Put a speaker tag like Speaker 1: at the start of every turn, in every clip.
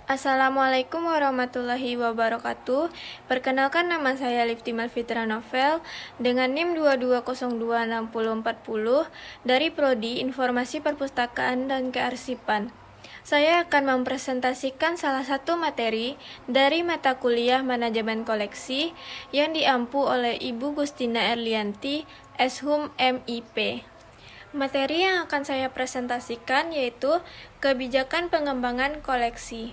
Speaker 1: Assalamualaikum warahmatullahi wabarakatuh. Perkenalkan, nama saya Lifty Malfitra Novel dengan NIM 22026040 dari Prodi Informasi Perpustakaan dan Kearsipan. Saya akan mempresentasikan salah satu materi dari mata kuliah Manajemen Koleksi yang diampu oleh Ibu Gustina Erlianti, Eshum MIP. Materi yang akan saya presentasikan yaitu kebijakan pengembangan koleksi.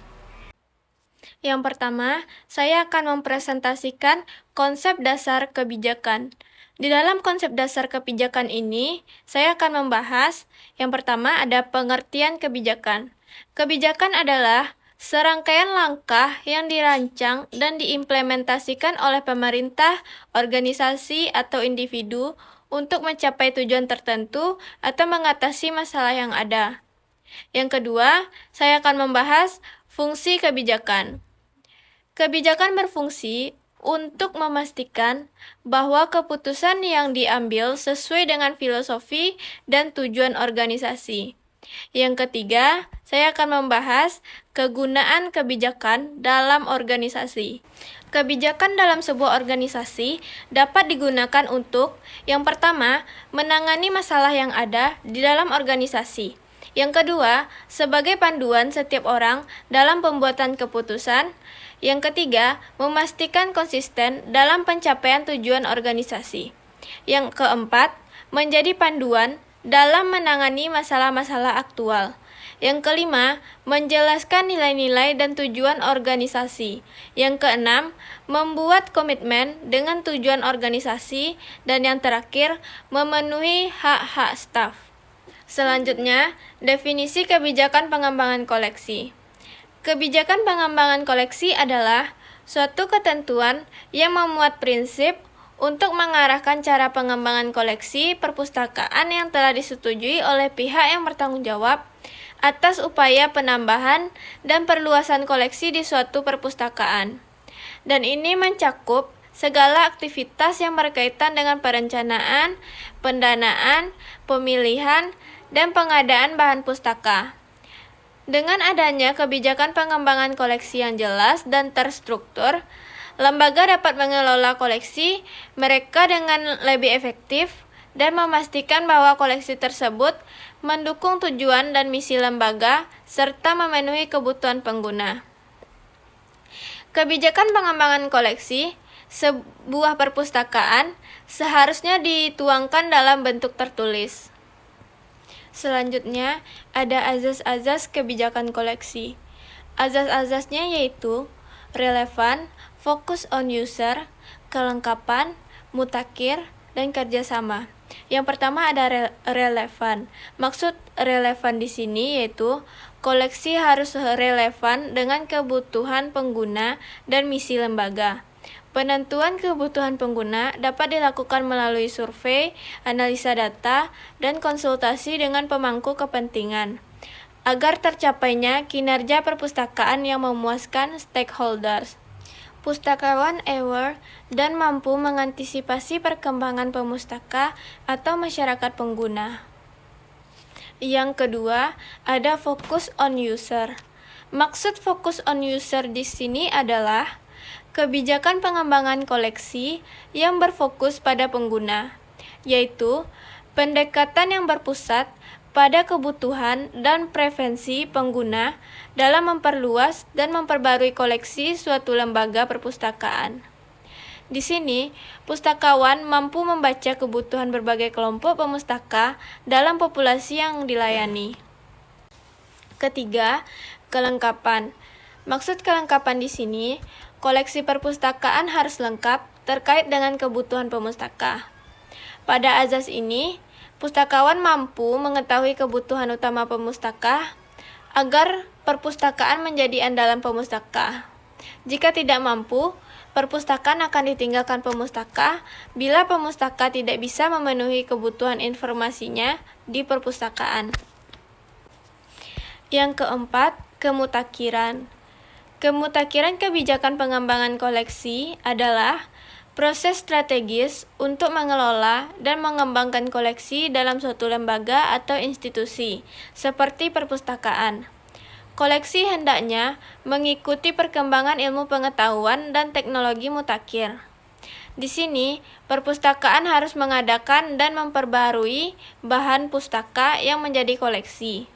Speaker 1: Yang pertama, saya akan mempresentasikan konsep dasar kebijakan. Di dalam konsep dasar kebijakan ini, saya akan membahas yang pertama ada pengertian kebijakan. Kebijakan adalah serangkaian langkah yang dirancang dan diimplementasikan oleh pemerintah, organisasi, atau individu untuk mencapai tujuan tertentu atau mengatasi masalah yang ada. Yang kedua, saya akan membahas fungsi kebijakan. Kebijakan berfungsi untuk memastikan bahwa keputusan yang diambil sesuai dengan filosofi dan tujuan organisasi. Yang ketiga, saya akan membahas kegunaan kebijakan dalam organisasi. Kebijakan dalam sebuah organisasi dapat digunakan untuk, yang pertama, menangani masalah yang ada di dalam organisasi. Yang kedua, sebagai panduan setiap orang dalam pembuatan keputusan. Yang ketiga, memastikan konsisten dalam pencapaian tujuan organisasi. Yang keempat, menjadi panduan dalam menangani masalah-masalah aktual. Yang kelima, menjelaskan nilai-nilai dan tujuan organisasi. Yang keenam, membuat komitmen dengan tujuan organisasi. Dan yang terakhir, memenuhi hak-hak staf. Selanjutnya, definisi kebijakan pengembangan koleksi. Kebijakan pengembangan koleksi adalah suatu ketentuan yang memuat prinsip untuk mengarahkan cara pengembangan koleksi perpustakaan yang telah disetujui oleh pihak yang bertanggung jawab atas upaya penambahan dan perluasan koleksi di suatu perpustakaan. Dan ini mencakup segala aktivitas yang berkaitan dengan perencanaan, pendanaan, pemilihan, dan pengadaan bahan pustaka. Dengan adanya kebijakan pengembangan koleksi yang jelas dan terstruktur, lembaga dapat mengelola koleksi mereka dengan lebih efektif dan memastikan bahwa koleksi tersebut mendukung tujuan dan misi lembaga serta memenuhi kebutuhan pengguna. Kebijakan pengembangan koleksi sebuah perpustakaan seharusnya dituangkan dalam bentuk tertulis. Selanjutnya, ada azas-azas kebijakan koleksi. Azas-azasnya yaitu relevan, fokus on user, kelengkapan, mutakhir, dan kerjasama. Yang pertama ada relevan. Maksud relevan di sini yaitu koleksi harus relevan dengan kebutuhan pengguna dan misi lembaga. Penentuan kebutuhan pengguna dapat dilakukan melalui survei, analisa data, dan konsultasi dengan pemangku kepentingan, agar tercapainya kinerja perpustakaan yang memuaskan stakeholders. Pustakawan aware dan mampu mengantisipasi perkembangan pemustaka atau masyarakat pengguna. Yang kedua, ada fokus on user. Maksud fokus on user di sini adalah kebijakan pengembangan koleksi yang berfokus pada pengguna, yaitu pendekatan yang berpusat pada kebutuhan dan preferensi pengguna dalam memperluas dan memperbarui koleksi suatu lembaga perpustakaan. Di sini, pustakawan mampu membaca kebutuhan berbagai kelompok pemustaka dalam populasi yang dilayani. Ketiga, kelengkapan. Maksud kelengkapan di sini, koleksi perpustakaan harus lengkap terkait dengan kebutuhan pemustaka. Pada azas ini, pustakawan mampu mengetahui kebutuhan utama pemustaka agar perpustakaan menjadi andalan pemustaka. Jika tidak mampu, perpustakaan akan ditinggalkan pemustaka bila pemustaka tidak bisa memenuhi kebutuhan informasinya di perpustakaan. Yang keempat, kemutakhiran. Kemutakhiran kebijakan pengembangan koleksi adalah proses strategis untuk mengelola dan mengembangkan koleksi dalam suatu lembaga atau institusi, seperti perpustakaan. Koleksi hendaknya mengikuti perkembangan ilmu pengetahuan dan teknologi mutakhir. Di sini, perpustakaan harus mengadakan dan memperbarui bahan pustaka yang menjadi koleksi.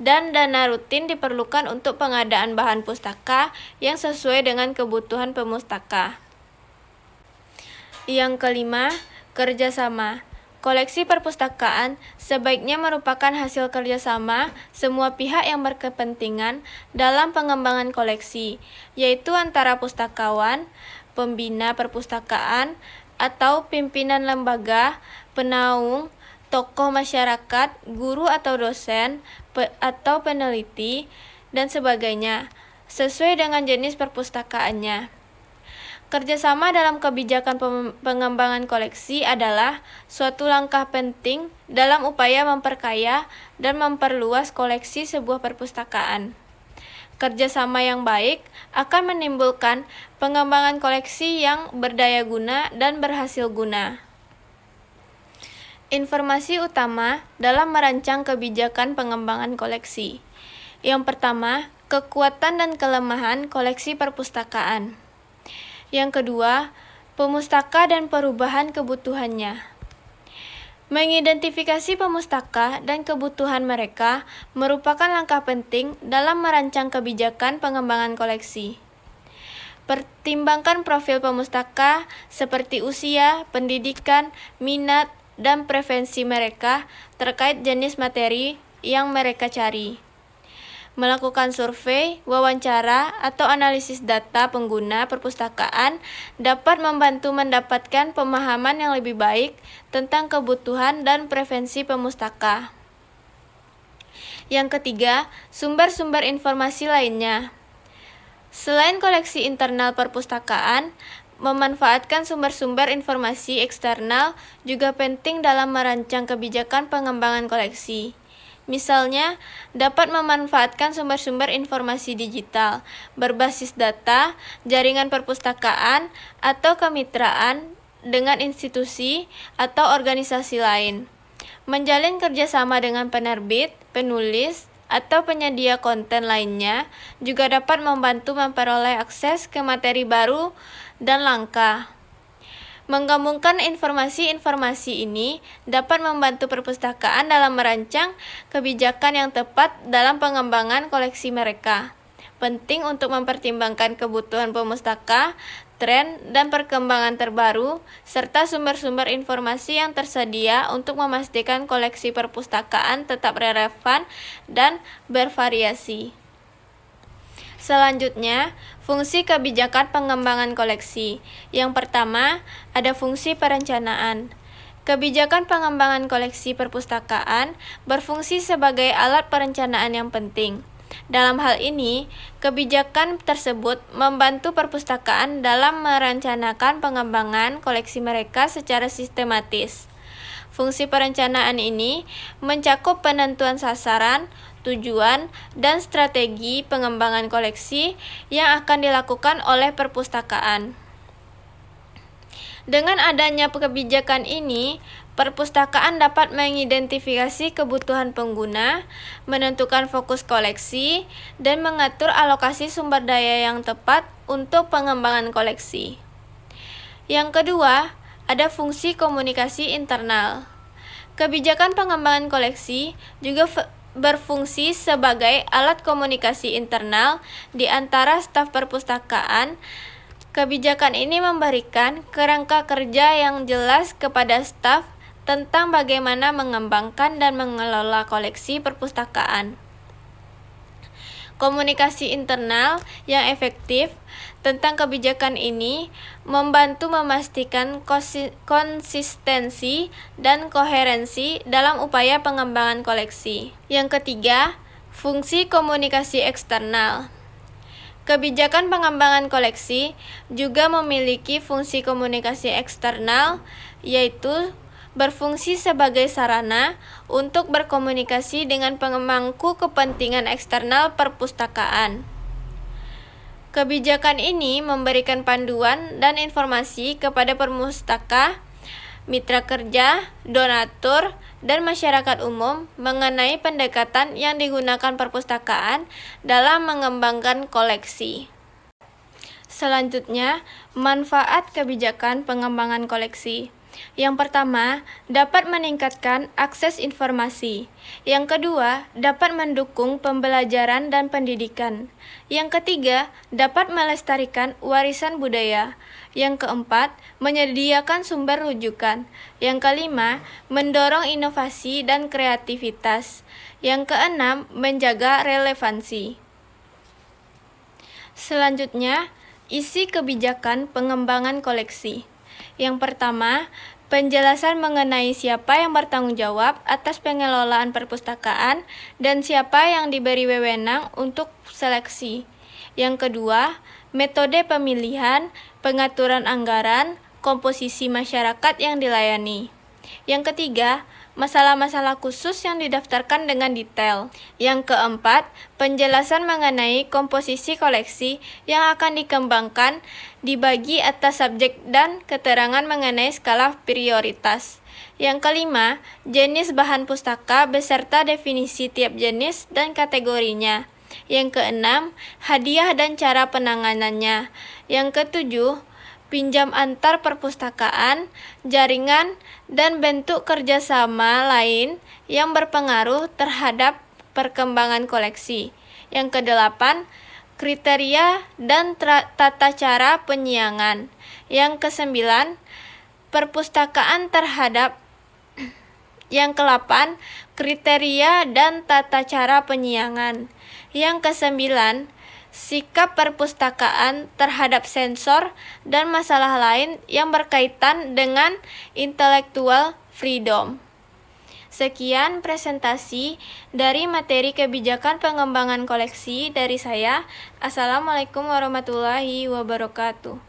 Speaker 1: Dan dana rutin diperlukan untuk pengadaan bahan pustaka yang sesuai dengan kebutuhan pemustaka. Yang kelima, kerjasama. Koleksi perpustakaan sebaiknya merupakan hasil kerjasama semua pihak yang berkepentingan dalam pengembangan koleksi, yaitu antara pustakawan, pembina perpustakaan, atau pimpinan lembaga, penaung, tokoh masyarakat, guru atau dosen, atau peneliti, dan sebagainya, sesuai dengan jenis perpustakaannya. Kerjasama dalam kebijakan pengembangan koleksi adalah suatu langkah penting dalam upaya memperkaya dan memperluas koleksi sebuah perpustakaan. Kerjasama yang baik akan menimbulkan pengembangan koleksi yang berdaya guna dan berhasil guna. Informasi utama dalam merancang kebijakan pengembangan koleksi. Yang pertama, kekuatan dan kelemahan koleksi perpustakaan. Yang kedua, pemustaka dan perubahan kebutuhannya. Mengidentifikasi pemustaka dan kebutuhan mereka merupakan langkah penting dalam merancang kebijakan pengembangan koleksi. Pertimbangkan profil pemustaka seperti usia, pendidikan, minat, dan preferensi mereka terkait jenis materi yang mereka cari. Melakukan survei, wawancara, atau analisis data pengguna perpustakaan dapat membantu mendapatkan pemahaman yang lebih baik tentang kebutuhan dan preferensi pemustaka. Yang ketiga, sumber-sumber informasi lainnya. Selain koleksi internal perpustakaan, memanfaatkan sumber-sumber informasi eksternal juga penting dalam merancang kebijakan pengembangan koleksi. Misalnya, dapat memanfaatkan sumber-sumber informasi digital, berbasis data, jaringan perpustakaan, atau kemitraan dengan institusi atau organisasi lain. Menjalin kerjasama dengan penerbit, penulis, atau penyedia konten lainnya juga dapat membantu memperoleh akses ke materi baru dan langka. Menggabungkan informasi-informasi ini dapat membantu perpustakaan dalam merancang kebijakan yang tepat dalam pengembangan koleksi mereka. Penting untuk mempertimbangkan kebutuhan pemustaka, tren, dan perkembangan terbaru, serta sumber-sumber informasi yang tersedia untuk memastikan koleksi perpustakaan tetap relevan dan bervariasi. Selanjutnya, fungsi kebijakan pengembangan koleksi. Yang pertama, ada fungsi perencanaan. Kebijakan pengembangan koleksi perpustakaan berfungsi sebagai alat perencanaan yang penting. Dalam hal ini, kebijakan tersebut membantu perpustakaan dalam merencanakan pengembangan koleksi mereka secara sistematis. Fungsi perencanaan ini mencakup penentuan sasaran, tujuan, dan strategi pengembangan koleksi yang akan dilakukan oleh perpustakaan. Dengan adanya kebijakan ini, perpustakaan dapat mengidentifikasi kebutuhan pengguna, menentukan fokus koleksi, dan mengatur alokasi sumber daya yang tepat untuk pengembangan koleksi. Yang kedua, ada fungsi komunikasi internal. Kebijakan pengembangan koleksi juga berfungsi sebagai alat komunikasi internal di antara staf perpustakaan. Kebijakan ini memberikan kerangka kerja yang jelas kepada staf tentang bagaimana mengembangkan dan mengelola koleksi perpustakaan. Komunikasi internal yang efektif tentang kebijakan ini membantu memastikan konsistensi dan koherensi dalam upaya pengembangan koleksi. Yang ketiga, fungsi komunikasi eksternal. Kebijakan pengembangan koleksi juga memiliki fungsi komunikasi eksternal, yaitu berfungsi sebagai sarana untuk berkomunikasi dengan pemangku kepentingan eksternal perpustakaan. Kebijakan ini memberikan panduan dan informasi kepada pemustaka, mitra kerja, donatur, dan masyarakat umum mengenai pendekatan yang digunakan perpustakaan dalam mengembangkan koleksi. Selanjutnya, manfaat kebijakan pengembangan koleksi. Yang pertama, dapat meningkatkan akses informasi. Yang kedua, dapat mendukung pembelajaran dan pendidikan. Yang ketiga, dapat melestarikan warisan budaya. Yang keempat, menyediakan sumber rujukan. Yang kelima, mendorong inovasi dan kreativitas. Yang keenam, menjaga relevansi. Selanjutnya, isi kebijakan pengembangan koleksi. Yang pertama, penjelasan mengenai siapa yang bertanggung jawab atas pengelolaan perpustakaan dan siapa yang diberi wewenang untuk seleksi. Yang kedua, metode pemilihan, pengaturan anggaran, komposisi masyarakat yang dilayani. Yang ketiga, masalah-masalah khusus yang didaftarkan dengan detail. Yang keempat, penjelasan mengenai komposisi koleksi yang akan dikembangkan dibagi atas subjek dan keterangan mengenai skala prioritas. Yang kelima, jenis bahan pustaka beserta definisi tiap jenis dan kategorinya. Yang keenam, hadiah dan cara penanganannya. Yang ketujuh, pinjam antar perpustakaan, jaringan, dan bentuk kerjasama lain yang berpengaruh terhadap perkembangan koleksi. Yang kedelapan, kriteria dan tata cara penyiangan. Yang kesembilan, perpustakaan terhadap. Yang ke-8, kriteria dan tata cara penyiangan. Yang ke-9, sikap perpustakaan terhadap sensor dan masalah lain yang berkaitan dengan intellectual freedom. Sekian presentasi dari materi kebijakan pengembangan koleksi dari saya. Assalamualaikum warahmatullahi wabarakatuh.